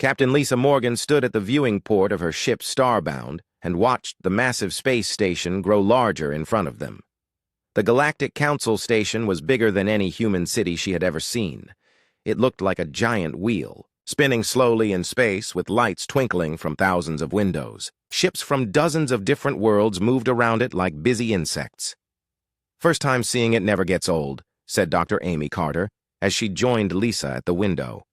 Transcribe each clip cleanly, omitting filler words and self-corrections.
Captain Lisa Morgan stood at the viewing port of her ship Starbound and watched the massive space station grow larger in front of them. The Galactic Council station was bigger than any human city she had ever seen. It looked like a giant wheel, spinning slowly in space with lights twinkling from thousands of windows. Ships from dozens of different worlds moved around it like busy insects. "First time seeing it never gets old," said Dr. Amy Carter, as she joined Lisa at the window.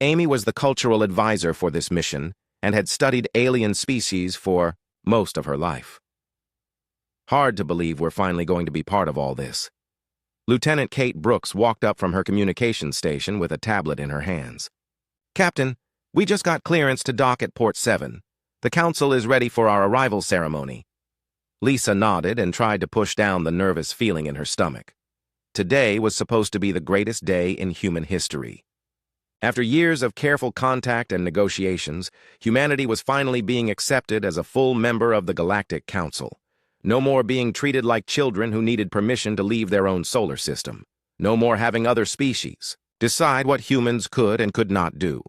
Amy was the cultural advisor for this mission and had studied alien species for most of her life. "Hard to believe we're finally going to be part of all this." Lieutenant Kate Brooks walked up from her communications station with a tablet in her hands. "Captain, we just got clearance to dock at Port 7. The Council is ready for our arrival ceremony." Lisa nodded and tried to push down the nervous feeling in her stomach. Today was supposed to be the greatest day in human history. After years of careful contact and negotiations, humanity was finally being accepted as a full member of the Galactic Council. No more being treated like children who needed permission to leave their own solar system. No more having other species decide what humans could and could not do.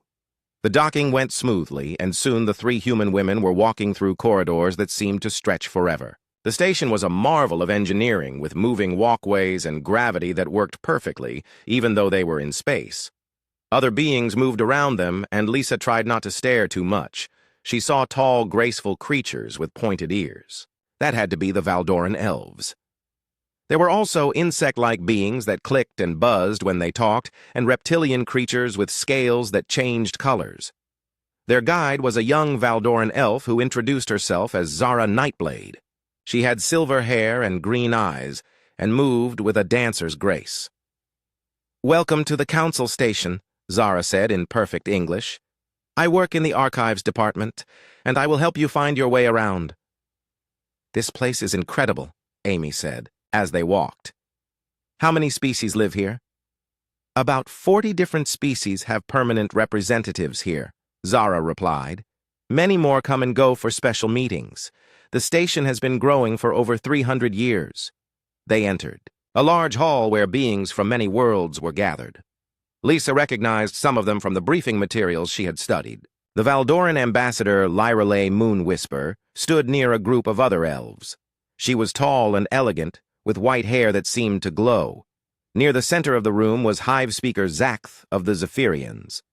The docking went smoothly, and soon the three human women were walking through corridors that seemed to stretch forever. The station was a marvel of engineering, with moving walkways and gravity that worked perfectly, even though they were in space. Other beings moved around them, and Lisa tried not to stare too much. She saw tall, graceful creatures with pointed ears. That had to be the Valdoran elves. There were also insect-like beings that clicked and buzzed when they talked, and reptilian creatures with scales that changed colors. Their guide was a young Valdoran elf who introduced herself as Zara Nightblade. She had silver hair and green eyes, and moved with a dancer's grace. "Welcome to the Council Station," Zara said in perfect English. "I work in the Archives Department, and I will help you find your way around." "This place is incredible," Amy said, as they walked. "How many species live here?" "About 40 different species have permanent representatives here," Zara replied. "Many more come and go for special meetings. The station has been growing for over 300 years. They entered a large hall where beings from many worlds were gathered. Lisa recognized some of them from the briefing materials she had studied. The Valdoran ambassador Lyrelay Moonwhisper stood near a group of other elves. She was tall and elegant, with white hair that seemed to glow. Near the center of the room was Hive Speaker Zaxth of the Zephyrians.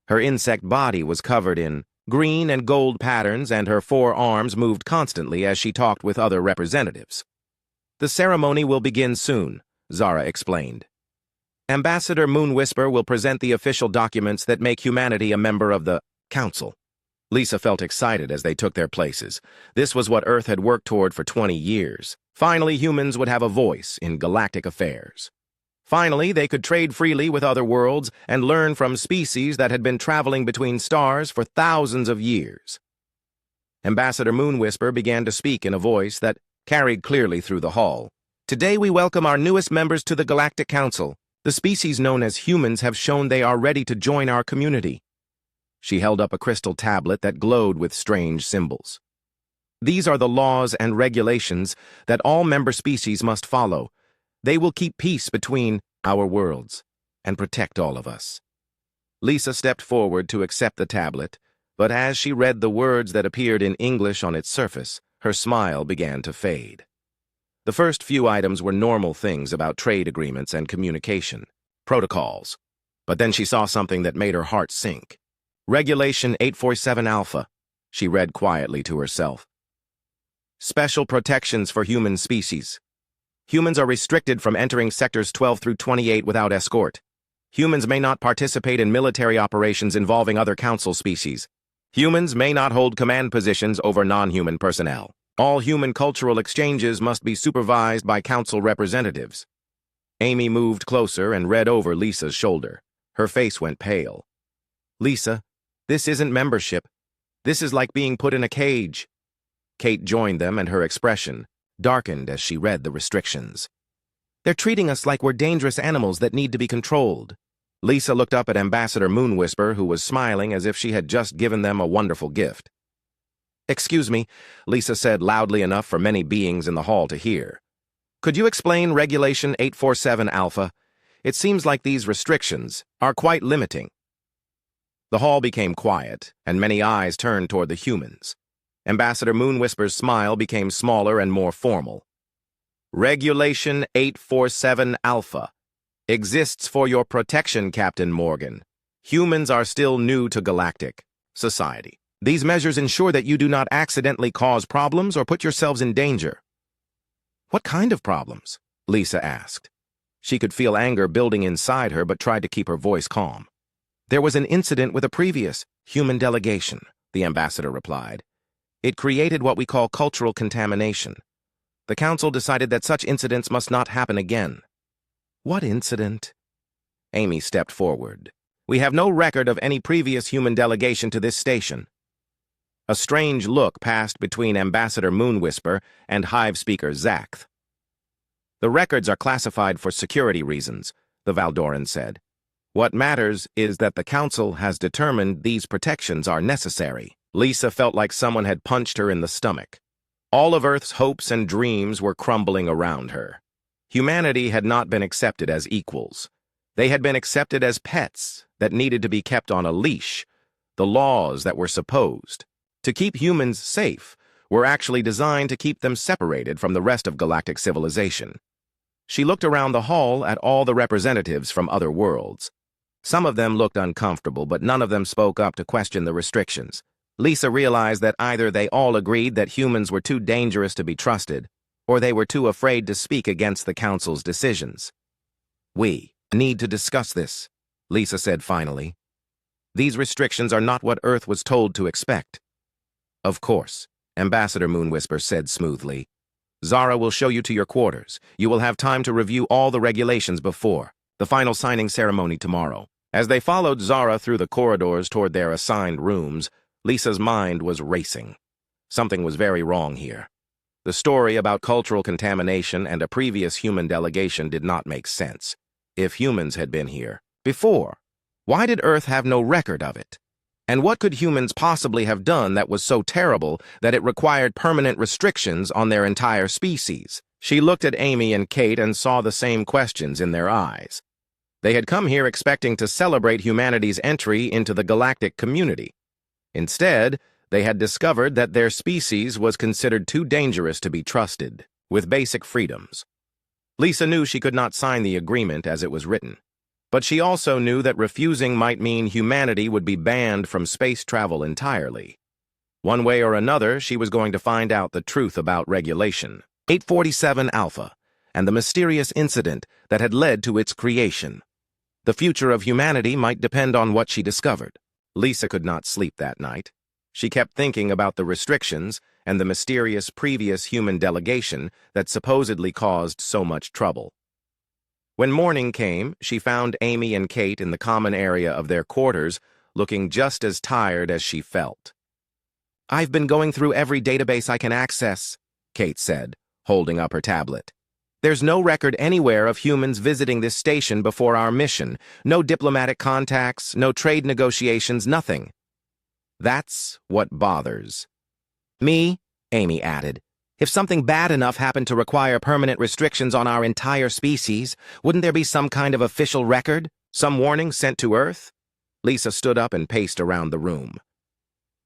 Her insect body was covered in green and gold patterns, and her 4 arms moved constantly as she talked with other representatives. "The ceremony will begin soon," Zara explained. "Ambassador Moonwhisper will present the official documents that make humanity a member of the Council." Lisa felt excited as they took their places. This was what Earth had worked toward for 20 years. Finally, humans would have a voice in galactic affairs. Finally, they could trade freely with other worlds and learn from species that had been traveling between stars for thousands of years. Ambassador Moonwhisper began to speak in a voice that carried clearly through the hall. "Today we welcome our newest members to the Galactic Council. The species known as humans have shown they are ready to join our community." She held up a crystal tablet that glowed with strange symbols. "These are the laws and regulations that all member species must follow. They will keep peace between our worlds and protect all of us." Lisa stepped forward to accept the tablet, but as she read the words that appeared in English on its surface, her smile began to fade. The first few items were normal things about trade agreements and communication, protocols. But then she saw something that made her heart sink. "Regulation 847 Alpha," she read quietly to herself. "Special protections for human species. Humans are restricted from entering sectors 12 through 28 without escort. Humans may not participate in military operations involving other council species. Humans may not hold command positions over non-human personnel. All human cultural exchanges must be supervised by council representatives." Amy moved closer and read over Lisa's shoulder. Her face went pale. "Lisa, this isn't membership. This is like being put in a cage." Kate joined them, and her expression darkened as she read the restrictions. "They're treating us like we're dangerous animals that need to be controlled." Lisa looked up at Ambassador Moonwhisper, who was smiling as if she had just given them a wonderful gift. "Excuse me," Lisa said loudly enough for many beings in the hall to hear. "Could you explain Regulation 847 Alpha? It seems like these restrictions are quite limiting." The hall became quiet, and many eyes turned toward the humans. Ambassador Moonwhisper's smile became smaller and more formal. Regulation 847 Alpha exists for your protection, Captain Morgan. Humans are still new to galactic society. These measures ensure that you do not accidentally cause problems or put yourselves in danger. What kind of problems? Lisa asked. She could feel anger building inside her but tried to keep her voice calm. There was an incident with a previous human delegation, the ambassador replied. It created what we call cultural contamination. The council decided that such incidents must not happen again. What incident? Amy stepped forward. We have no record of any previous human delegation to this station. A strange look passed between Ambassador Moonwhisper and Hive Speaker Zaxth. The records are classified for security reasons, the Valdoran said. What matters is that the Council has determined these protections are necessary. Lisa felt like someone had punched her in the stomach. All of Earth's hopes and dreams were crumbling around her. Humanity had not been accepted as equals. They had been accepted as pets that needed to be kept on a leash. The laws that were supposed to keep humans safe were actually designed to keep them separated from the rest of galactic civilization. She looked around the hall at all the representatives from other worlds. Some of them looked uncomfortable, but none of them spoke up to question the restrictions. Lisa realized that either they all agreed that humans were too dangerous to be trusted, or they were too afraid to speak against the Council's decisions. We need to discuss this, Lisa said finally. These restrictions are not what Earth was told to expect. Of course, Ambassador Moonwhisper said smoothly. Zara will show you to your quarters. You will have time to review all the regulations before the final signing ceremony tomorrow. As they followed Zara through the corridors toward their assigned rooms, Lisa's mind was racing. Something was very wrong here. The story about cultural contamination and a previous human delegation did not make sense. If humans had been here before, why did Earth have no record of it? And what could humans possibly have done that was so terrible that it required permanent restrictions on their entire species? She looked at Amy and Kate and saw the same questions in their eyes. They had come here expecting to celebrate humanity's entry into the galactic community. Instead, they had discovered that their species was considered too dangerous to be trusted, with basic freedoms. Lisa knew she could not sign the agreement as it was written. But she also knew that refusing might mean humanity would be banned from space travel entirely. One way or another, she was going to find out the truth about Regulation 847 Alpha and the mysterious incident that had led to its creation. The future of humanity might depend on what she discovered. Lisa could not sleep that night. She kept thinking about the restrictions and the mysterious previous human delegation that supposedly caused so much trouble. When morning came, she found Amy and Kate in the common area of their quarters, looking just as tired as she felt. I've been going through every database I can access, Kate said, holding up her tablet. There's no record anywhere of humans visiting this station before our mission. No diplomatic contacts, no trade negotiations, nothing. That's what bothers me, Amy added. If something bad enough happened to require permanent restrictions on our entire species, wouldn't there be some kind of official record? Some warning sent to Earth? Lisa stood up and paced around the room.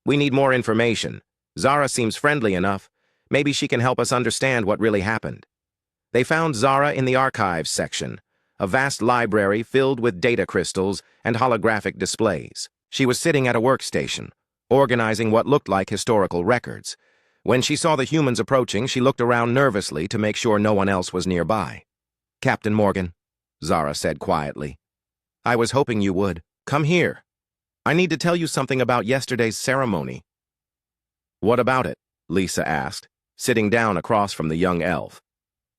We need more information. Zara seems friendly enough. Maybe she can help us understand what really happened. They found Zara in the archives section, a vast library filled with data crystals and holographic displays. She was sitting at a workstation, organizing what looked like historical records. When she saw the humans approaching, she looked around nervously to make sure no one else was nearby. Captain Morgan, Zara said quietly. I was hoping you would. Come here. I need to tell you something about yesterday's ceremony. What about it? Lisa asked, sitting down across from the young elf.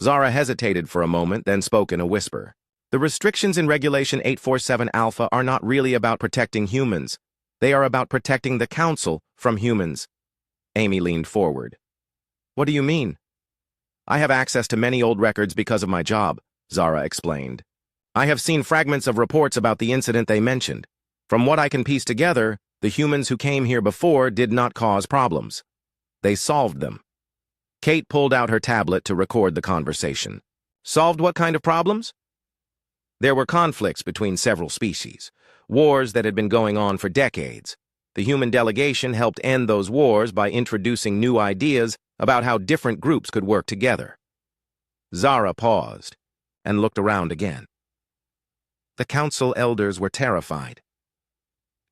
Zara hesitated for a moment, then spoke in a whisper. The restrictions in Regulation 847 Alpha are not really about protecting humans. They are about protecting the Council from humans. Amy leaned forward. What do you mean? I have access to many old records because of my job, Zara explained. I have seen fragments of reports about the incident they mentioned. From what I can piece together, the humans who came here before did not cause problems. They solved them. Kate pulled out her tablet to record the conversation. Solved what kind of problems? There were conflicts between several species. wars that had been going on for decades. The human delegation helped end those wars by introducing new ideas about how different groups could work together. Zara paused and looked around again. The council elders were terrified.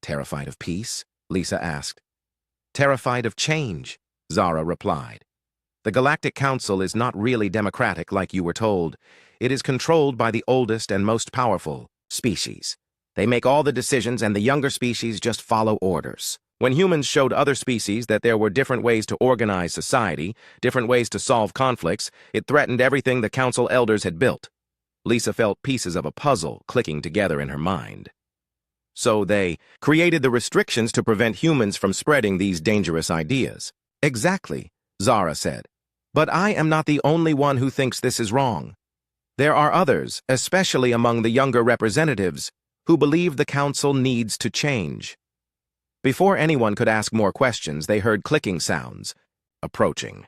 Terrified of peace? Lisa asked. Terrified of change, Zara replied. The Galactic Council is not really democratic like you were told. It is controlled by the oldest and most powerful species. They make all the decisions and the younger species just follow orders. When humans showed other species that there were different ways to organize society, different ways to solve conflicts, it threatened everything the council elders had built. Lisa felt pieces of a puzzle clicking together in her mind. So they created the restrictions to prevent humans from spreading these dangerous ideas. Exactly, Zara said. But I am not the only one who thinks this is wrong. There are others, especially among the younger representatives, who believe the council needs to change. Before anyone could ask more questions, they heard clicking sounds, approaching.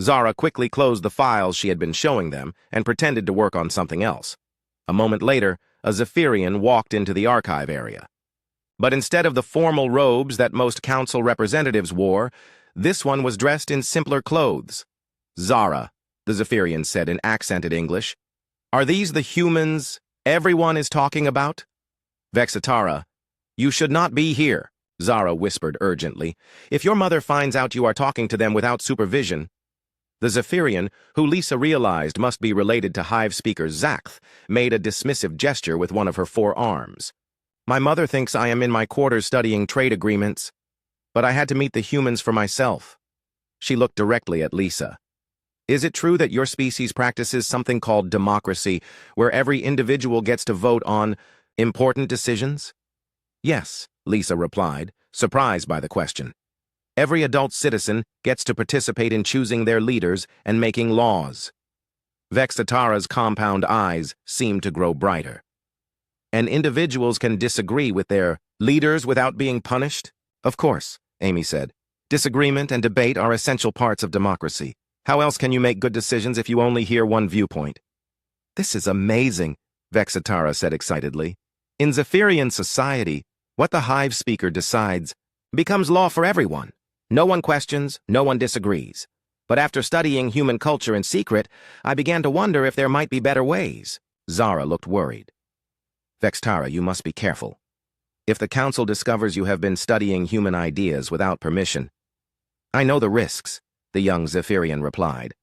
Zara quickly closed the files she had been showing them and pretended to work on something else. A moment later, a Zephyrian walked into the archive area. But instead of the formal robes that most council representatives wore, this one was dressed in simpler clothes. Zara, the Zephyrian said in accented English, are these the humans everyone is talking about? Vexitara, you should not be here, Zara whispered urgently. If your mother finds out you are talking to them without supervision. The Zephyrian, who Lisa realized must be related to Hive speaker Zaxth, made a dismissive gesture with one of her 4 arms. My mother thinks I am in my quarters studying trade agreements, but I had to meet the humans for myself. She looked directly at Lisa. Is it true that your species practices something called democracy, where every individual gets to vote on important decisions? Yes, Lisa replied, surprised by the question. Every adult citizen gets to participate in choosing their leaders and making laws. Vexitara's compound eyes seemed to grow brighter. And individuals can disagree with their leaders without being punished? Of course, Amy said. Disagreement and debate are essential parts of democracy. How else can you make good decisions if you only hear one viewpoint? This is amazing, Vexitara said excitedly. In Zephyrian society, what the Hive speaker decides becomes law for everyone. No one questions, no one disagrees. But after studying human culture in secret, I began to wonder if there might be better ways. Zara looked worried. Vexitara, you must be careful. If the council discovers you have been studying human ideas without permission. I know the risks, the young Zephyrian replied.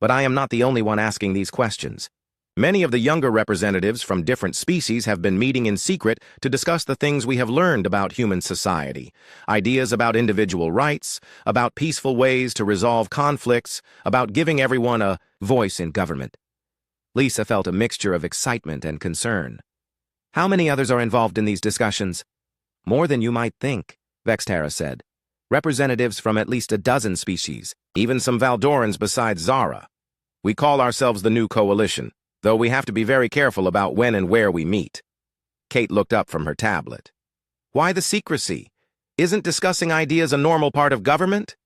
But I am not the only one asking these questions. Many of the younger representatives from different species have been meeting in secret to discuss the things we have learned about human society, ideas about individual rights, about peaceful ways to resolve conflicts, about giving everyone a voice in government. Lisa felt a mixture of excitement and concern. How many others are involved in these discussions? More than you might think, Vexitara said. Representatives from at least a dozen species, even some Valdorans besides Zara. We call ourselves the New Coalition, though we have to be very careful about when and where we meet. Kate looked up from her tablet. Why the secrecy? Isn't discussing ideas a normal part of government?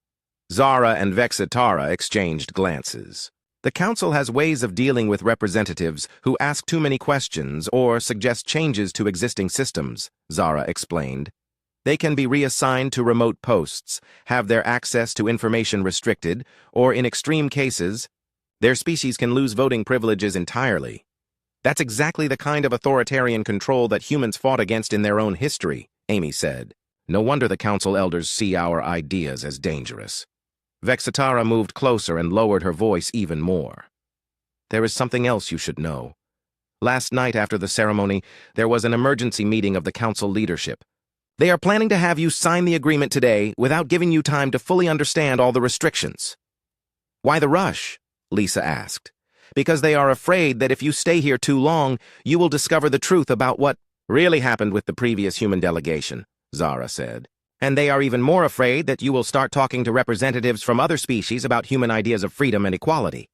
Zara and Vexitara exchanged glances. The council has ways of dealing with representatives who ask too many questions or suggest changes to existing systems, Zara explained. They can be reassigned to remote posts, have their access to information restricted, or in extreme cases, their species can lose voting privileges entirely. That's exactly the kind of authoritarian control that humans fought against in their own history, Amy said. No wonder the council elders see our ideas as dangerous. Vexitara moved closer and lowered her voice even more. There is something else you should know. Last night after the ceremony, there was an emergency meeting of the council leadership. They are planning to have you sign the agreement today without giving you time to fully understand all the restrictions. Why the rush? Lisa asked. Because they are afraid that if you stay here too long, you will discover the truth about what really happened with the previous human delegation, Zara said. And they are even more afraid that you will start talking to representatives from other species about human ideas of freedom and equality.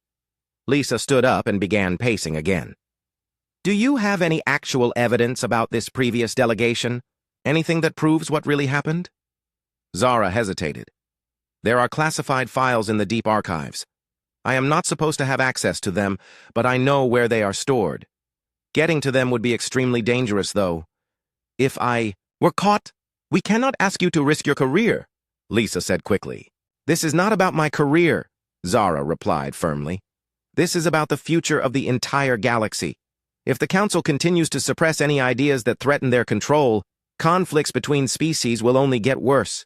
Lisa stood up and began pacing again. Do you have any actual evidence about this previous delegation? Anything that proves what really happened? Zara hesitated. There are classified files in the deep archives. I am not supposed to have access to them, but I know where they are stored. Getting to them would be extremely dangerous, though. If I were caught, we cannot ask you to risk your career, Lisa said quickly. This is not about my career, Zara replied firmly. This is about the future of the entire galaxy. If the Council continues to suppress any ideas that threaten their control, conflicts between species will only get worse.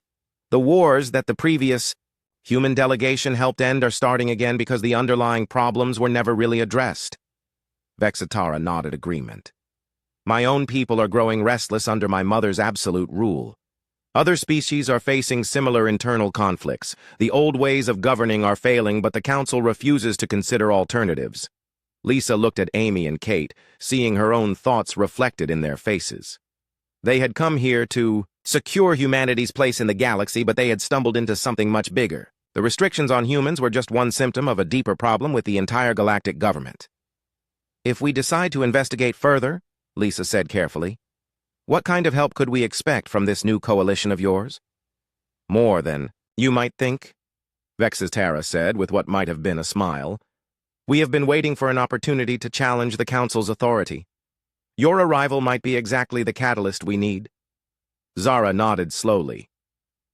The wars that the previous human delegation helped end are starting again because the underlying problems were never really addressed. Vexitara nodded agreement. My own people are growing restless under my mother's absolute rule. Other species are facing similar internal conflicts. The old ways of governing are failing, but the Council refuses to consider alternatives. Lisa looked at Amy and Kate, seeing her own thoughts reflected in their faces. They had come here to secure humanity's place in the galaxy, but they had stumbled into something much bigger. The restrictions on humans were just one symptom of a deeper problem with the entire galactic government. If we decide to investigate further, Lisa said carefully, what kind of help could we expect from this new coalition of yours? More than you might think, Vexitara said with what might have been a smile. We have been waiting for an opportunity to challenge the Council's authority. Your arrival might be exactly the catalyst we need. Zara nodded slowly.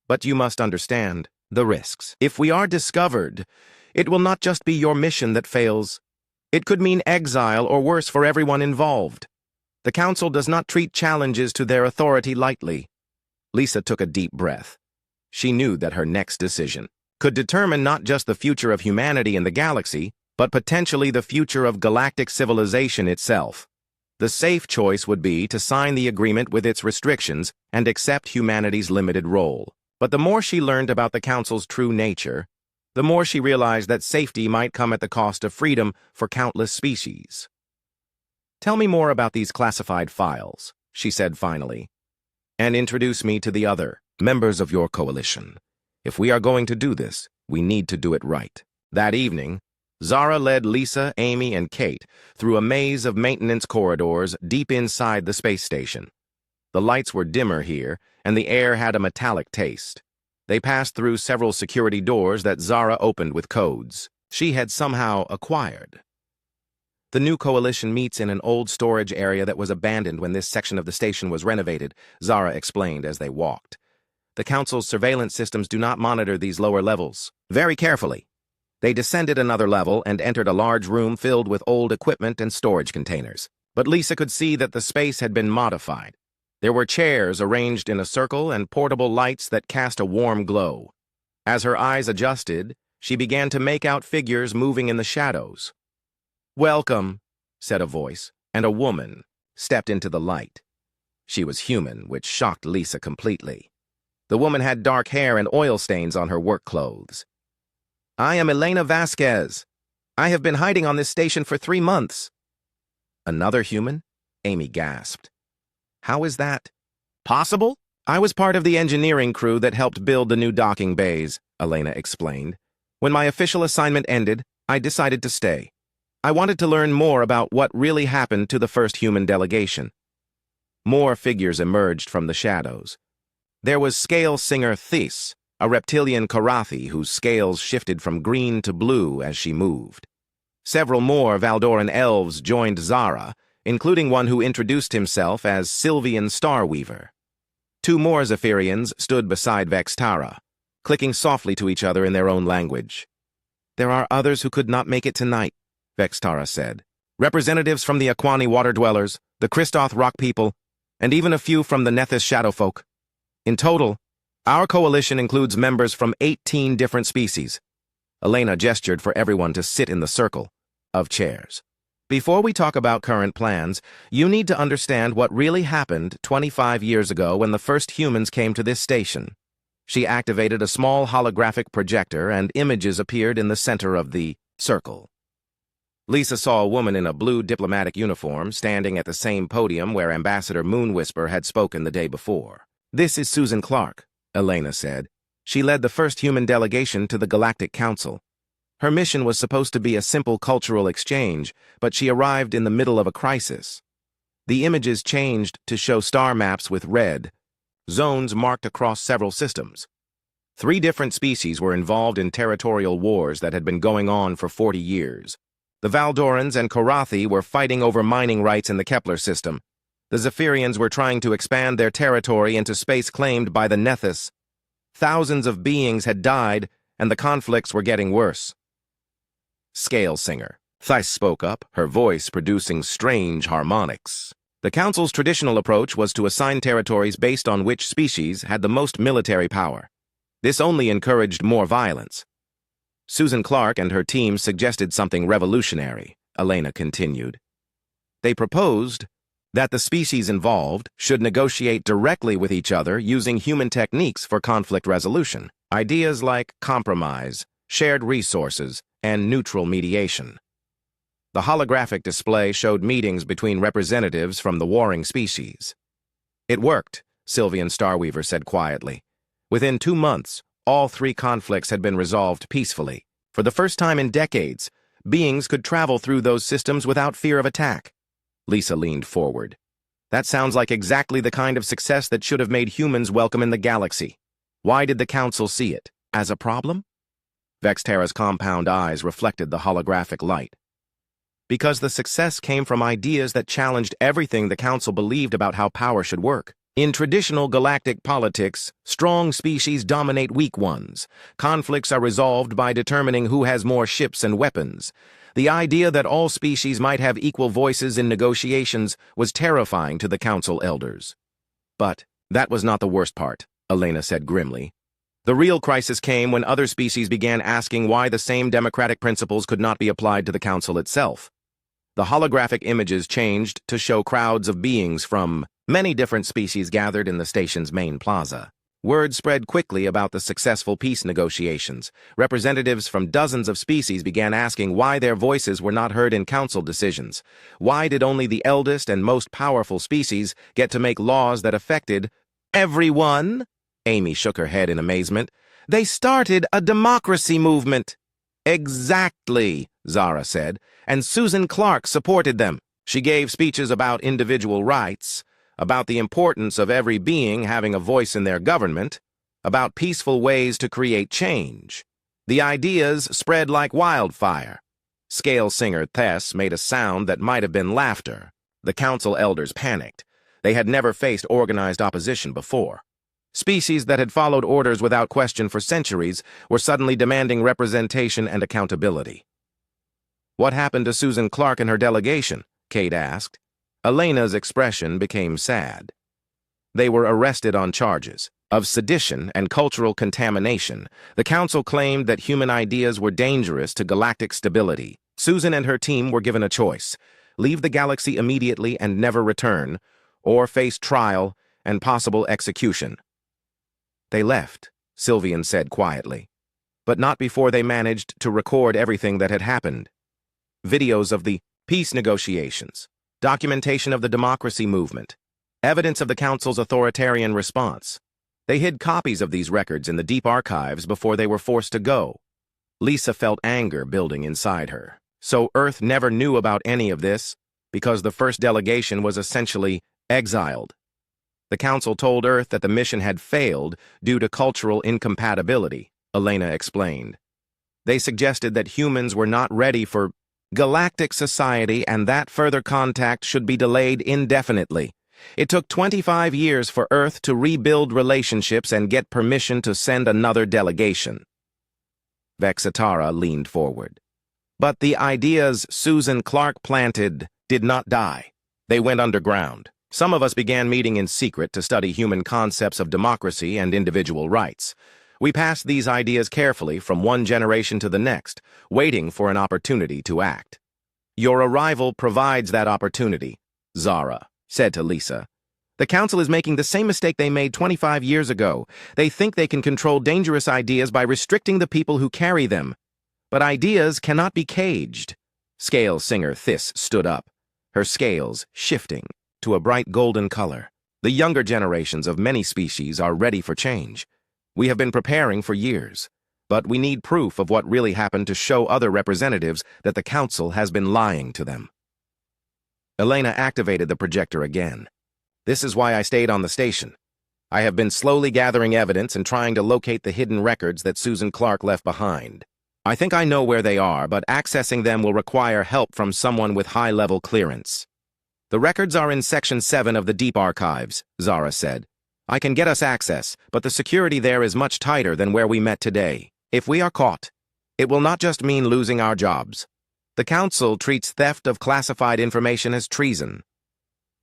But you must understand the risks. If we are discovered, it will not just be your mission that fails. It could mean exile or worse for everyone involved. The Council does not treat challenges to their authority lightly. Lisa took a deep breath. She knew that her next decision could determine not just the future of humanity in the galaxy, but potentially the future of galactic civilization itself. The safe choice would be to sign the agreement with its restrictions and accept humanity's limited role. But the more she learned about the Council's true nature, the more she realized that safety might come at the cost of freedom for countless species. Tell me more about these classified files, she said finally, and introduce me to the other members of your coalition. If we are going to do this, we need to do it right. That evening, Zara led Lisa, Amy, and Kate through a maze of maintenance corridors deep inside the space station. The lights were dimmer here, and the air had a metallic taste. They passed through several security doors that Zara opened with codes she had somehow acquired. The new coalition meets in an old storage area that was abandoned when this section of the station was renovated, Zara explained as they walked. The Council's surveillance systems do not monitor these lower levels very carefully. They descended another level and entered a large room filled with old equipment and storage containers. But Lisa could see that the space had been modified. There were chairs arranged in a circle and portable lights that cast a warm glow. As her eyes adjusted, she began to make out figures moving in the shadows. "Welcome," said a voice, and a woman stepped into the light. She was human, which shocked Lisa completely. The woman had dark hair and oil stains on her work clothes. "I am Elena Vasquez. I have been hiding on this station for 3 months. "Another human?" Amy gasped. "How is that possible?" "I was part of the engineering crew that helped build the new docking bays," Elena explained. "When my official assignment ended, I decided to stay. I wanted to learn more about what really happened to the first human delegation." More figures emerged from the shadows. There was scale singer Thys, a reptilian Karathi whose scales shifted from green to blue as she moved. Several more Valdoran elves joined Zara, including one who introduced himself as Sylvian Starweaver. 2 more Zephyrians stood beside Vextara, clicking softly to each other in their own language. "There are others who could not make it tonight," Vextara said. "Representatives from the Aquani Water Dwellers, the Kristoff Rock People, and even a few from the Nethys Shadowfolk. In total, our coalition includes members from 18 different species." Elena gestured for everyone to sit in the circle of chairs. "Before we talk about current plans, you need to understand what really happened 25 years ago when the first humans came to this station." She activated a small holographic projector and images appeared in the center of the circle. Lisa saw a woman in a blue diplomatic uniform standing at the same podium where Ambassador Moonwhisper had spoken the day before. "This is Susan Clark," Elena said. She led the first human delegation to the Galactic Council. Her mission was supposed to be a simple cultural exchange, but she arrived in the middle of a crisis. The images changed to show star maps with red, zones marked across several systems. 3 different species were involved in territorial wars that had been going on for 40 years. The Valdorans and Korathi were fighting over mining rights in the Kepler system. The Zephyrians were trying to expand their territory into space claimed by the Nethys. Thousands of beings had died, and the conflicts were getting worse. Scale Singer. Thais spoke up, her voice producing strange harmonics. The Council's traditional approach was to assign territories based on which species had the most military power. This only encouraged more violence. Susan Clark and her team suggested something revolutionary, Elena continued. They proposed that the species involved should negotiate directly with each other using human techniques for conflict resolution, ideas like compromise, shared resources, and neutral mediation. The holographic display showed meetings between representatives from the warring species. It worked, Sylvian Starweaver said quietly. Within 2 months, all 3 conflicts had been resolved peacefully. For the first time in decades, beings could travel through those systems without fear of attack. Lisa leaned forward. That sounds like exactly the kind of success that should have made humans welcome in the galaxy. Why did the Council see it? As a problem? Vexterra's compound eyes reflected the holographic light. Because the success came from ideas that challenged everything the Council believed about how power should work. In traditional galactic politics, strong species dominate weak ones. Conflicts are resolved by determining who has more ships and weapons. The idea that all species might have equal voices in negotiations was terrifying to the Council elders. But that was not the worst part, Elena said grimly. The real crisis came when other species began asking why the same democratic principles could not be applied to the Council itself. The holographic images changed to show crowds of beings from many different species gathered in the station's main plaza. Word spread quickly about the successful peace negotiations. Representatives from dozens of species began asking why their voices were not heard in council decisions. Why did only the eldest and most powerful species get to make laws that affected everyone? Amy shook her head in amazement. They started a democracy movement. Exactly, Zara said, and Susan Clark supported them. She gave speeches about individual rights, about the importance of every being having a voice in their government, about peaceful ways to create change. The ideas spread like wildfire. Scale singer Tess made a sound that might have been laughter. The council elders panicked. They had never faced organized opposition before. Species that had followed orders without question for centuries were suddenly demanding representation and accountability. What happened to Susan Clark and her delegation? Kate asked. Elena's expression became sad. They were arrested on charges of sedition and cultural contamination. The council claimed that human ideas were dangerous to galactic stability. Susan and her team were given a choice: leave the galaxy immediately and never return, or face trial and possible execution. They left, Sylvian said quietly, but not before they managed to record everything that had happened. Videos of the peace negotiations, documentation of the democracy movement, evidence of the council's authoritarian response. They hid copies of these records in the deep archives before they were forced to go. Lisa felt anger building inside her. So Earth never knew about any of this, because the first delegation was essentially exiled. The council told Earth that the mission had failed due to cultural incompatibility, Elena explained. They suggested that humans were not ready for galactic society and that further contact should be delayed indefinitely. It took 25 years for Earth to rebuild relationships and get permission to send another delegation. Vexatara leaned forward. But the ideas Susan Clark planted did not die. They went underground. Some of us began meeting in secret to study human concepts of democracy and individual rights. We passed these ideas carefully from one generation to the next, waiting for an opportunity to act. Your arrival provides that opportunity, Zara said to Lisa. The council is making the same mistake they made 25 years ago. They think they can control dangerous ideas by restricting the people who carry them. But ideas cannot be caged. Scale singer Thys stood up, her scales shifting to a bright golden color. The younger generations of many species are ready for change. We have been preparing for years, but we need proof of what really happened to show other representatives that the council has been lying to them. Elena activated the projector again. This is why I stayed on the station. I have been slowly gathering evidence and trying to locate the hidden records that Susan Clark left behind. I think I know where they are, but accessing them will require help from someone with high-level clearance. The records are in Section 7 of the Deep Archives, Zara said. I can get us access, but the security there is much tighter than where we met today. If we are caught, it will not just mean losing our jobs. The Council treats theft of classified information as treason.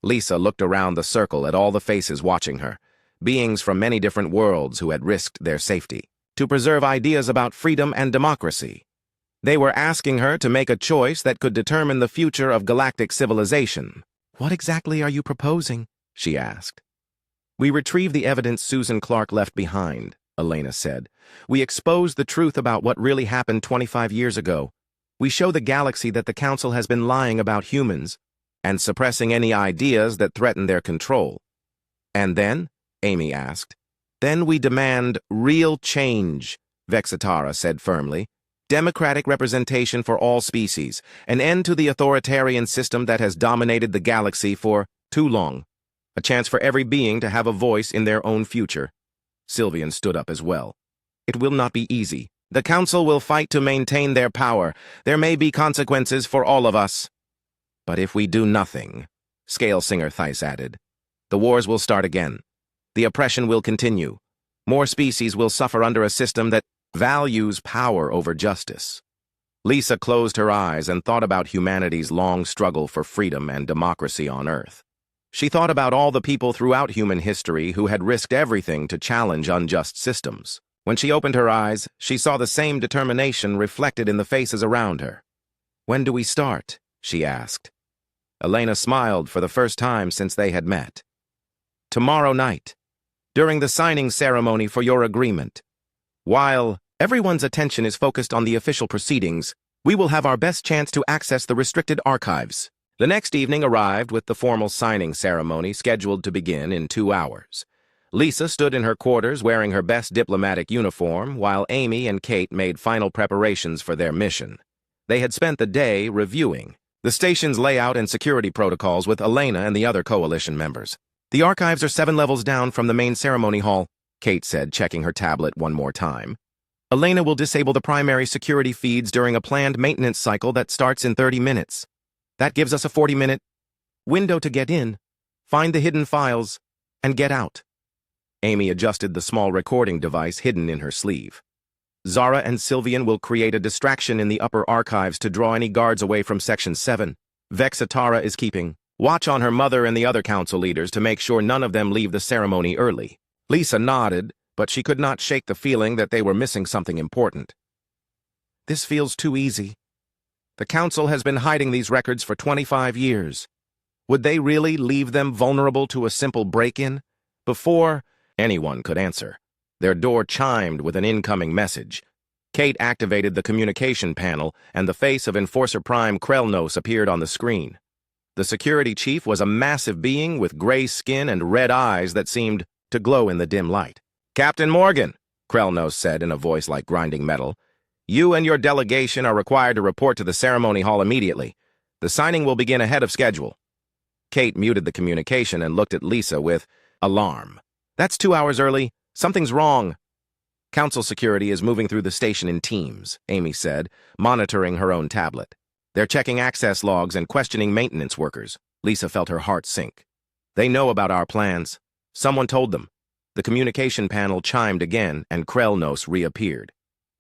Lisa looked around the circle at all the faces watching her, beings from many different worlds who had risked their safety to preserve ideas about freedom and democracy. They were asking her to make a choice that could determine the future of galactic civilization. What exactly are you proposing? She asked. We retrieved the evidence Susan Clark left behind, Elena said. We expose the truth about what really happened 25 years ago. We show the galaxy that the Council has been lying about humans and suppressing any ideas that threaten their control. And then? Amy asked. Then we demand real change, Vexitara said firmly. Democratic representation for all species, an end to the authoritarian system that has dominated the galaxy for too long. A chance for every being to have a voice in their own future. Sylvian stood up as well. It will not be easy. The Council will fight to maintain their power. There may be consequences for all of us. But if we do nothing, Scale Singer Theiss added, the wars will start again. The oppression will continue. More species will suffer under a system that values power over justice. Lisa closed her eyes and thought about humanity's long struggle for freedom and democracy on Earth. She thought about all the people throughout human history who had risked everything to challenge unjust systems. When she opened her eyes, she saw the same determination reflected in the faces around her. When do we start? She asked. Elena smiled for the first time since they had met. Tomorrow night, during the signing ceremony for your agreement. While everyone's attention is focused on the official proceedings, we will have our best chance to access the restricted archives. The next evening arrived with the formal signing ceremony scheduled to begin in 2 hours. Lisa stood in her quarters wearing her best diplomatic uniform, while Amy and Kate made final preparations for their mission. They had spent the day reviewing the station's layout and security protocols with Elena and the other coalition members. The archives are 7 levels down from the main ceremony hall, Kate said, checking her tablet one more time. Elena will disable the primary security feeds during a planned maintenance cycle that starts in 30 minutes. That gives us a 40-minute window to get in, find the hidden files, and get out. Amy adjusted the small recording device hidden in her sleeve. Zara and Sylvian will create a distraction in the upper archives to draw any guards away from Section 7. Vexitara is keeping watch on her mother and the other council leaders to make sure none of them leave the ceremony early. Lisa nodded, but she could not shake the feeling that they were missing something important. This feels too easy. The Council has been hiding these records for 25 years. Would they really leave them vulnerable to a simple break-in? Before anyone could answer, their door chimed with an incoming message. Kate activated the communication panel, and the face of Enforcer Prime Krellnos appeared on the screen. The security chief was a massive being with gray skin and red eyes that seemed to glow in the dim light. Captain Morgan, Krellnos said in a voice like grinding metal, you and your delegation are required to report to the ceremony hall immediately. The signing will begin ahead of schedule. Kate muted the communication and looked at Lisa with alarm. That's 2 hours early. Something's wrong. Council security is moving through the station in teams, Amy said, monitoring her own tablet. They're checking access logs and questioning maintenance workers. Lisa felt her heart sink. They know about our plans. Someone told them. The communication panel chimed again, and Krellnos reappeared.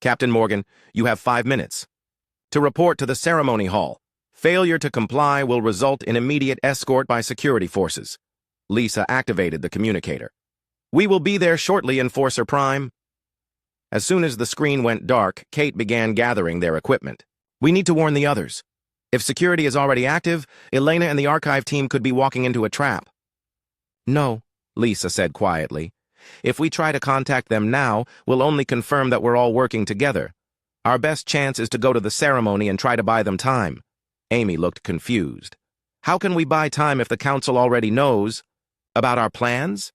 Captain Morgan, you have 5 minutes. To report to the ceremony hall. Failure to comply will result in immediate escort by security forces. Lisa activated the communicator. We will be there shortly, Enforcer Prime. As soon as the screen went dark, Kate began gathering their equipment. We need to warn the others. If security is already active, Elena and the archive team could be walking into a trap. No, Lisa said quietly. If we try to contact them now, we'll only confirm that we're all working together. Our best chance is to go to the ceremony and try to buy them time. Amy looked confused. How can we buy time if the Council already knows about our plans?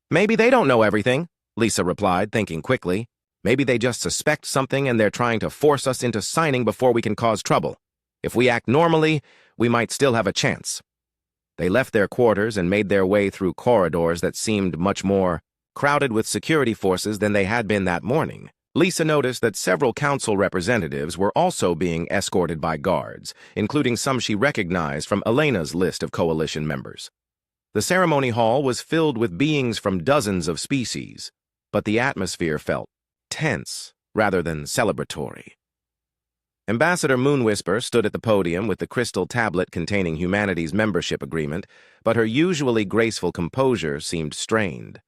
Maybe they don't know everything, Lisa replied, thinking quickly. Maybe they just suspect something and they're trying to force us into signing before we can cause trouble. If we act normally, we might still have a chance. They left their quarters and made their way through corridors that seemed much more crowded with security forces than they had been that morning. Lisa noticed that several council representatives were also being escorted by guards, including some she recognized from Elena's list of coalition members. The ceremony hall was filled with beings from dozens of species, but the atmosphere felt tense rather than celebratory. Ambassador Moonwhisper stood at the podium with the crystal tablet containing humanity's membership agreement, but her usually graceful composure seemed strained.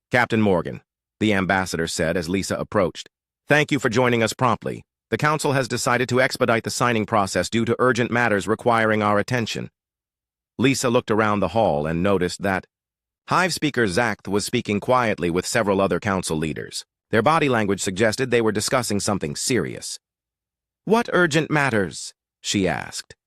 "Captain Morgan," the ambassador said as Lisa approached, "thank you for joining us promptly. The council has decided to expedite the signing process due to urgent matters requiring our attention." Lisa looked around the hall and noticed that Hive Speaker Zakth was speaking quietly with several other council leaders. Their body language suggested they were discussing something serious. "What urgent matters?" she asked.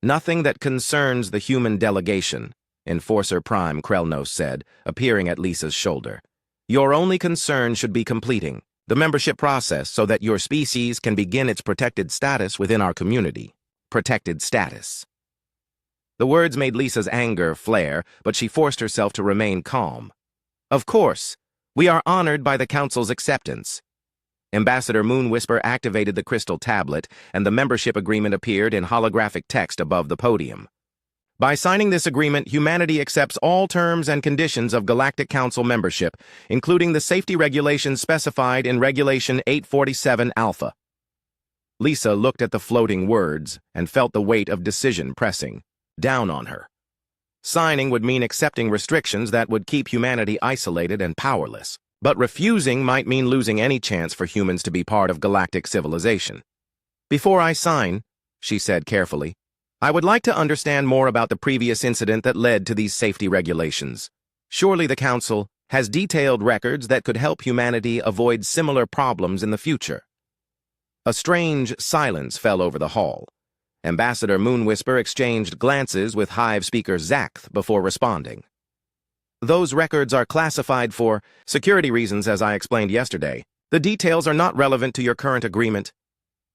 "Nothing that concerns the human delegation," Enforcer Prime Krelnos said, appearing at Lisa's shoulder. "Your only concern should be completing the membership process so that your species can begin its protected status within our community." Protected status. The words made Lisa's anger flare, but she forced herself to remain calm. "Of course, we are honored by the council's acceptance." Ambassador Moonwhisper activated the crystal tablet, and the membership agreement appeared in holographic text above the podium. "By signing this agreement, humanity accepts all terms and conditions of Galactic Council membership, including the safety regulations specified in Regulation 847 Alpha." Lisa looked at the floating words and felt the weight of decision pressing down on her. Signing would mean accepting restrictions that would keep humanity isolated and powerless. But refusing might mean losing any chance for humans to be part of galactic civilization. "Before I sign," she said carefully, "I would like to understand more about the previous incident that led to these safety regulations. Surely the Council has detailed records that could help humanity avoid similar problems in the future." A strange silence fell over the hall. Ambassador Moonwhisper exchanged glances with Hive Speaker Zakth before responding. "Those records are classified for security reasons, as I explained yesterday. The details are not relevant to your current agreement.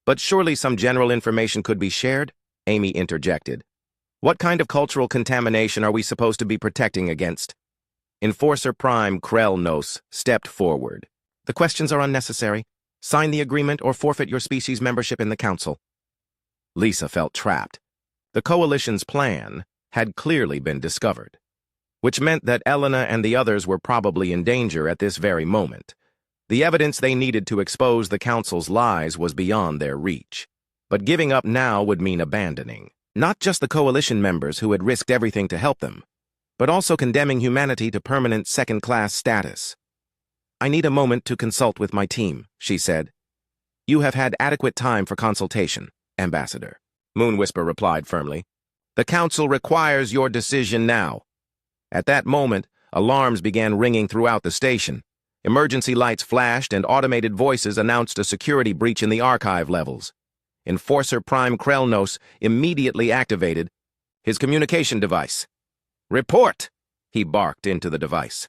But surely some general information could be shared?" Amy interjected. "What kind of cultural contamination are we supposed to be protecting against?" Enforcer Prime Krelnos stepped forward. "The questions are unnecessary. Sign the agreement or forfeit your species membership in the Council." Lisa felt trapped. The Coalition's plan had clearly been discovered, which meant that Elena and the others were probably in danger at this very moment. The evidence they needed to expose the Council's lies was beyond their reach. But giving up now would mean abandoning not just the Coalition members who had risked everything to help them, but also condemning humanity to permanent second-class status. "I need a moment to consult with my team," she said. "You have had adequate time for consultation, Ambassador," Moonwhisper replied firmly. "The Council requires your decision now." At that moment, alarms began ringing throughout the station. Emergency lights flashed and automated voices announced a security breach in the archive levels. Enforcer Prime Krelnos immediately activated his communication device. "Report!" he barked into the device.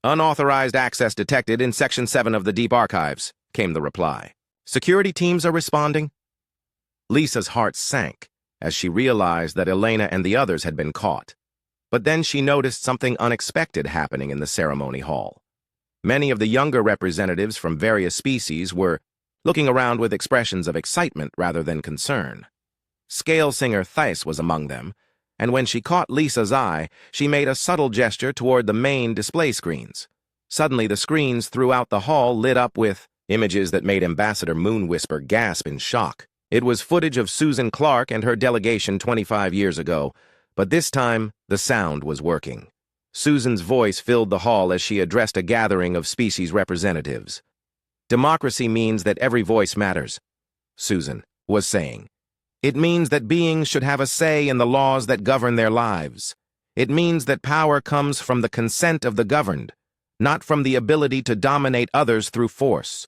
"Unauthorized access detected in Section 7 of the Deep Archives," came the reply. "Security teams are responding." Lisa's heart sank as she realized that Elena and the others had been caught. But then she noticed something unexpected happening in the ceremony hall. Many of the younger representatives from various species were looking around with expressions of excitement rather than concern. Scale Singer Thais was among them, and when she caught Lisa's eye, she made a subtle gesture toward the main display screens. Suddenly, the screens throughout the hall lit up with images that made Ambassador Moonwhisper gasp in shock. It was footage of Susan Clark and her delegation 25 years ago, but this time, the sound was working. Susan's voice filled the hall as she addressed a gathering of species representatives. "Democracy means that every voice matters," Susan was saying. "It means that beings should have a say in the laws that govern their lives. It means that power comes from the consent of the governed, not from the ability to dominate others through force."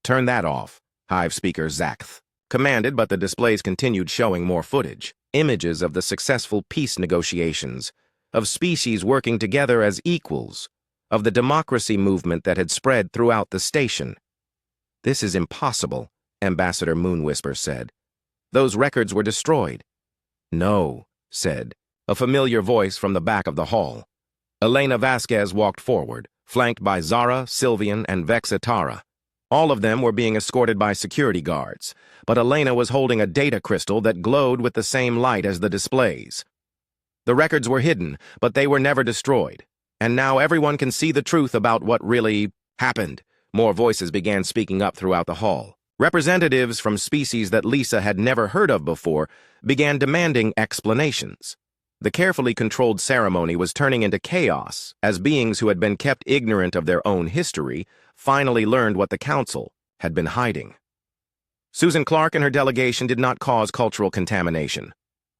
"Turn that off," Hive Speaker Zakth commanded, but the displays continued showing more footage. Images of the successful peace negotiations, of species working together as equals, of the democracy movement that had spread throughout the station. "This is impossible," Ambassador Moonwhisper said. "Those records were destroyed." "No," said a familiar voice from the back of the hall. Elena Vasquez walked forward, flanked by Zara, Sylvian, and Vexitara. All of them were being escorted by security guards, but Elena was holding a data crystal that glowed with the same light as the displays. The records were hidden, but they were never destroyed. And now everyone can see the truth about what really happened. More voices began speaking up throughout the hall. Representatives from species that Lisa had never heard of before began demanding explanations. The carefully controlled ceremony was turning into chaos as beings who had been kept ignorant of their own history finally learned what the council had been hiding. Susan Clark and her delegation did not cause cultural contamination,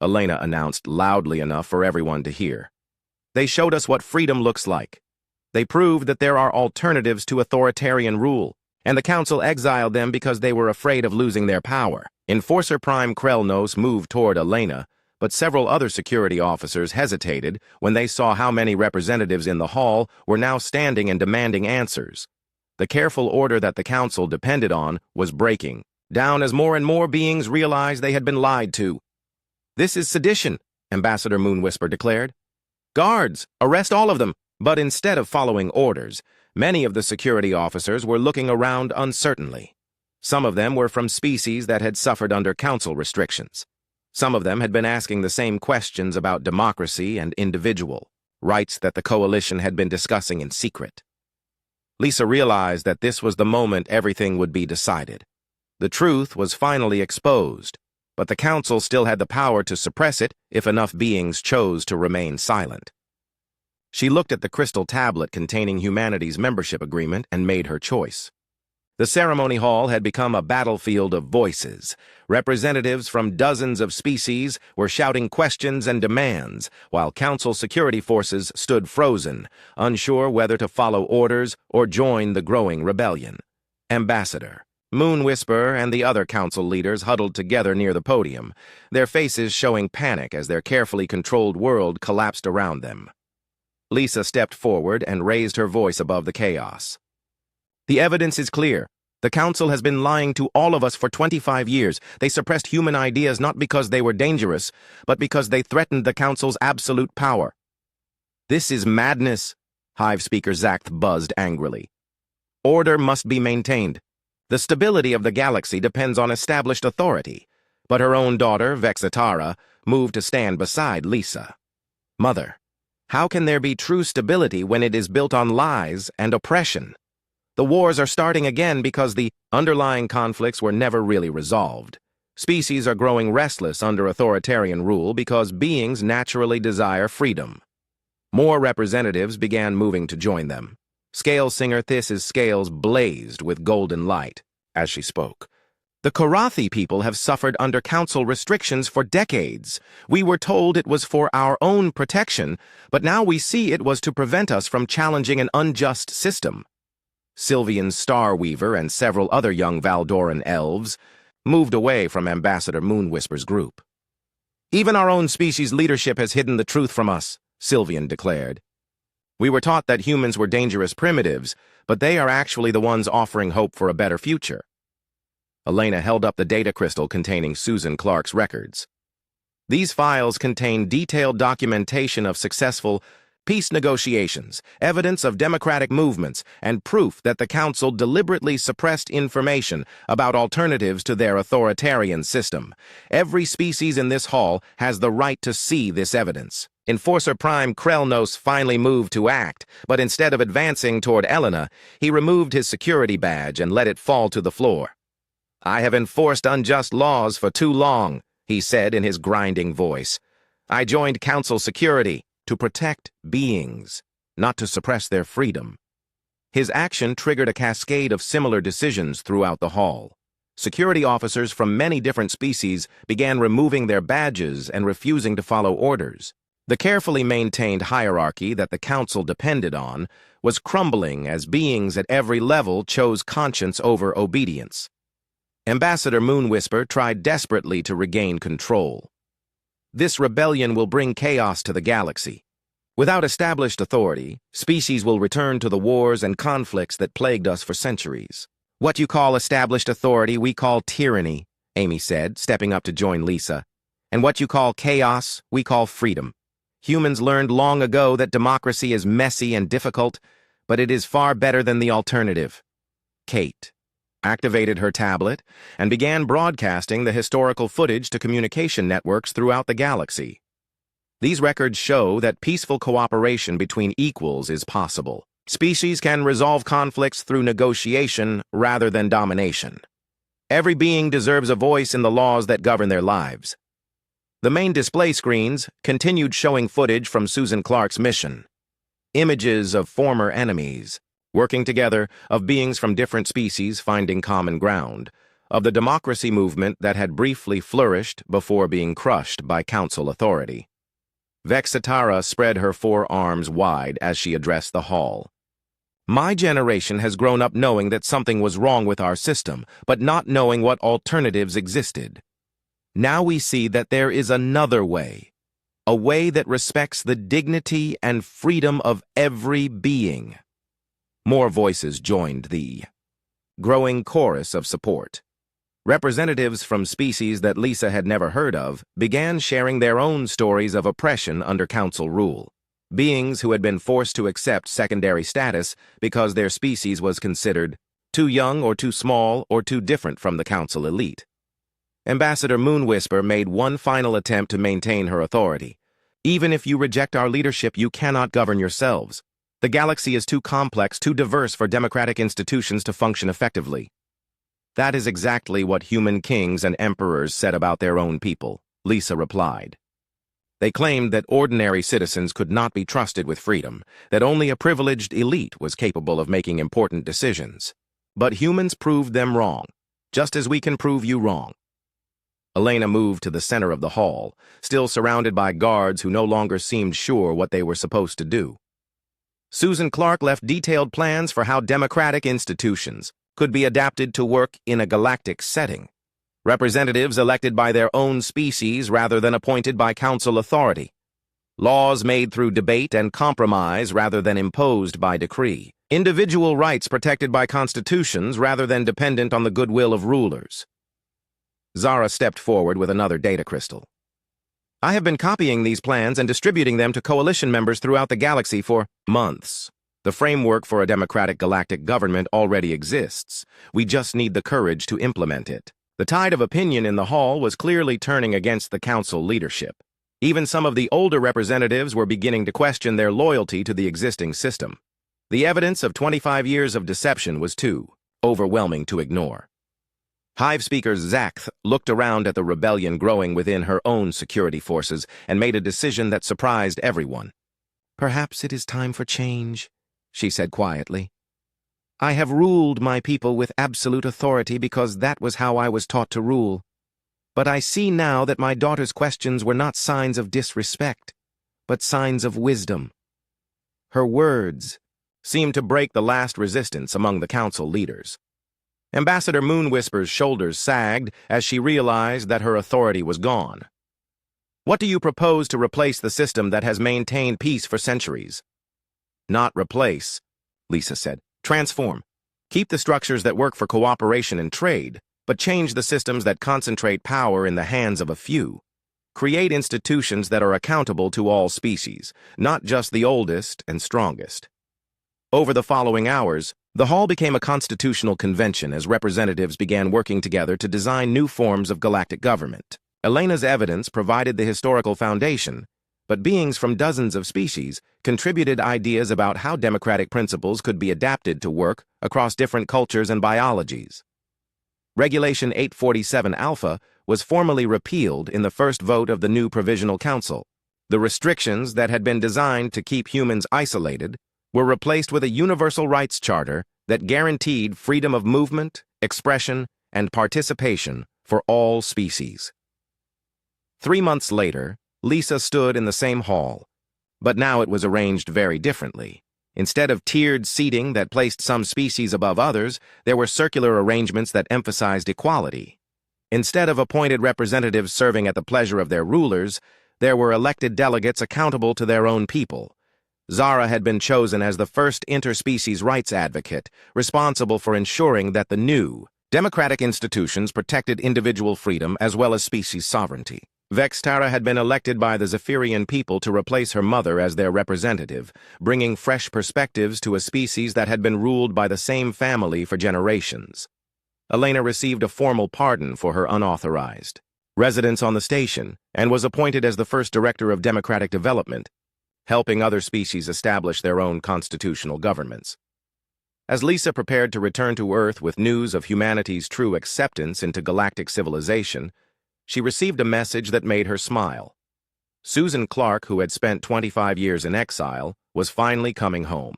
Elena announced loudly enough for everyone to hear. They showed us what freedom looks like. They proved that there are alternatives to authoritarian rule, and the council exiled them because they were afraid of losing their power. Enforcer Prime Krellnos moved toward Elena, but several other security officers hesitated when they saw how many representatives in the hall were now standing and demanding answers. The careful order that the council depended on was breaking down as more and more beings realized they had been lied to. "This is sedition," Ambassador Moonwhisper declared. "Guards, arrest all of them." But instead of following orders, many of the security officers were looking around uncertainly. Some of them were from species that had suffered under council restrictions. Some of them had been asking the same questions about democracy and individual rights that the coalition had been discussing in secret. Lisa realized that this was the moment everything would be decided. The truth was finally exposed, but the council still had the power to suppress it if enough beings chose to remain silent. She looked at the crystal tablet containing humanity's membership agreement and made her choice. The ceremony hall had become a battlefield of voices. Representatives from dozens of species were shouting questions and demands, while council security forces stood frozen, unsure whether to follow orders or join the growing rebellion. Ambassador, Moonwhisper, and the other council leaders huddled together near the podium, their faces showing panic as their carefully controlled world collapsed around them. Lisa stepped forward and raised her voice above the chaos. "The evidence is clear. The council has been lying to all of us for 25 years. They suppressed human ideas not because they were dangerous, but because they threatened the council's absolute power." "This is madness," Hive Speaker Zacht buzzed angrily. "Order must be maintained. The stability of the galaxy depends on established authority." But her own daughter, Vexitara, moved to stand beside Lisa. "Mother, how can there be true stability when it is built on lies and oppression? The wars are starting again because the underlying conflicts were never really resolved. Species are growing restless under authoritarian rule because beings naturally desire freedom." More representatives began moving to join them. Scale Singer Thiss's scales blazed with golden light as she spoke. "The Korathi people have suffered under council restrictions for decades. We were told it was for our own protection, but now we see it was to prevent us from challenging an unjust system." Sylvian Starweaver and several other young Valdoran elves moved away from Ambassador Moonwhisper's group. "Even our own species' leadership has hidden the truth from us," Sylvian declared. "We were taught that humans were dangerous primitives, but they are actually the ones offering hope for a better future." Elena held up the data crystal containing Susan Clark's records. "These files contain detailed documentation of successful peace negotiations, evidence of democratic movements, and proof that the council deliberately suppressed information about alternatives to their authoritarian system. Every species in this hall has the right to see this evidence." Enforcer Prime Krellnos finally moved to act, but instead of advancing toward Elena, he removed his security badge and let it fall to the floor. "I have enforced unjust laws for too long," he said in his grinding voice. "I joined council security to protect beings, not to suppress their freedom." His action triggered a cascade of similar decisions throughout the hall. Security officers from many different species began removing their badges and refusing to follow orders. The carefully maintained hierarchy that the council depended on was crumbling as beings at every level chose conscience over obedience. Ambassador Moonwhisper tried desperately to regain control. "This rebellion will bring chaos to the galaxy. Without established authority, species will return to the wars and conflicts that plagued us for centuries." "What you call established authority, we call tyranny," Amy said, stepping up to join Lisa. "And what you call chaos, we call freedom. Humans learned long ago that democracy is messy and difficult, but it is far better than the alternative." "Kate, activated her tablet, and began broadcasting the historical footage to communication networks throughout the galaxy. These records show that peaceful cooperation between equals is possible. Species can resolve conflicts through negotiation rather than domination. Every being deserves a voice in the laws that govern their lives. The main display screens continued showing footage from Susan Clark's mission. Images of former enemies, working together, of beings from different species finding common ground, of the democracy movement that had briefly flourished before being crushed by council authority. Vexitara spread her forearms wide as she addressed the hall. My generation has grown up knowing that something was wrong with our system, but not knowing what alternatives existed. Now we see that there is another way, a way that respects the dignity and freedom of every being. More voices joined the growing chorus of support. Representatives from species that Lisa had never heard of began sharing their own stories of oppression under council rule. Beings who had been forced to accept secondary status because their species was considered too young or too small or too different from the council elite. Ambassador Moonwhisper made one final attempt to maintain her authority. Even if you reject our leadership, you cannot govern yourselves. The galaxy is too complex, too diverse for democratic institutions to function effectively. That is exactly what human kings and emperors said about their own people, Lisa replied. They claimed that ordinary citizens could not be trusted with freedom, that only a privileged elite was capable of making important decisions. But humans proved them wrong, just as we can prove you wrong. Elena moved to the center of the hall, still surrounded by guards who no longer seemed sure what they were supposed to do. Susan Clark left detailed plans for how democratic institutions could be adapted to work in a galactic setting. Representatives elected by their own species rather than appointed by council authority. Laws made through debate and compromise rather than imposed by decree. Individual rights protected by constitutions rather than dependent on the goodwill of rulers. Zara stepped forward with another data crystal. I have been copying these plans and distributing them to coalition members throughout the galaxy for months. The framework for a democratic galactic government already exists. We just need the courage to implement it. The tide of opinion in the hall was clearly turning against the council leadership. Even some of the older representatives were beginning to question their loyalty to the existing system. The evidence of 25 years of deception was too overwhelming to ignore. Hive Speaker Zakth looked around at the rebellion growing within her own security forces and made a decision that surprised everyone. Perhaps it is time for change, she said quietly. I have ruled my people with absolute authority because that was how I was taught to rule. But I see now that my daughter's questions were not signs of disrespect, but signs of wisdom. Her words seemed to break the last resistance among the council leaders. Ambassador Moonwhisper's shoulders sagged as she realized that her authority was gone. What do you propose to replace the system that has maintained peace for centuries? Not replace, Lisa said. Transform. Keep the structures that work for cooperation and trade, but change the systems that concentrate power in the hands of a few. Create institutions that are accountable to all species, not just the oldest and strongest. Over the following hours, the hall became a constitutional convention as representatives began working together to design new forms of galactic government. Elena's evidence provided the historical foundation, but beings from dozens of species contributed ideas about how democratic principles could be adapted to work across different cultures and biologies. Regulation 847 Alpha was formally repealed in the first vote of the new Provisional Council. The restrictions that had been designed to keep humans isolated were replaced with a universal rights charter that guaranteed freedom of movement, expression, and participation for all species. 3 months later, Lisa stood in the same hall, but now it was arranged very differently. Instead of tiered seating that placed some species above others, there were circular arrangements that emphasized equality. Instead of appointed representatives serving at the pleasure of their rulers, there were elected delegates accountable to their own people. Zara had been chosen as the first interspecies rights advocate, responsible for ensuring that the new, democratic institutions protected individual freedom as well as species sovereignty. Vextara had been elected by the Zephyrian people to replace her mother as their representative, bringing fresh perspectives to a species that had been ruled by the same family for generations. Elena received a formal pardon for her unauthorized residence on the station and was appointed as the first director of democratic development, helping other species establish their own constitutional governments. As Lisa prepared to return to Earth with news of humanity's true acceptance into galactic civilization, she received a message that made her smile. Susan Clark, who had spent 25 years in exile, was finally coming home.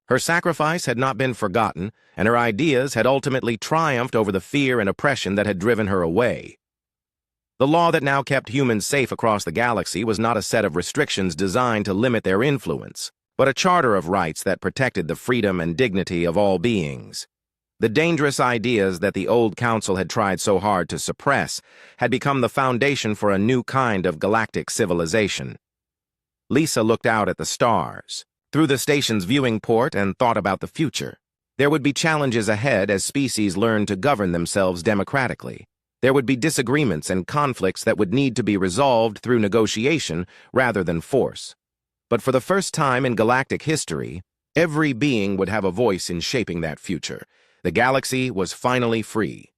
Her sacrifice had not been forgotten, and her ideas had ultimately triumphed over the fear and oppression that had driven her away. The law that now kept humans safe across the galaxy was not a set of restrictions designed to limit their influence, but a charter of rights that protected the freedom and dignity of all beings. The dangerous ideas that the old council had tried so hard to suppress had become the foundation for a new kind of galactic civilization. Lisa looked out at the stars, through the station's viewing port, and thought about the future. There would be challenges ahead as species learned to govern themselves democratically. There would be disagreements and conflicts that would need to be resolved through negotiation rather than force. But for the first time in galactic history, every being would have a voice in shaping that future. The galaxy was finally free.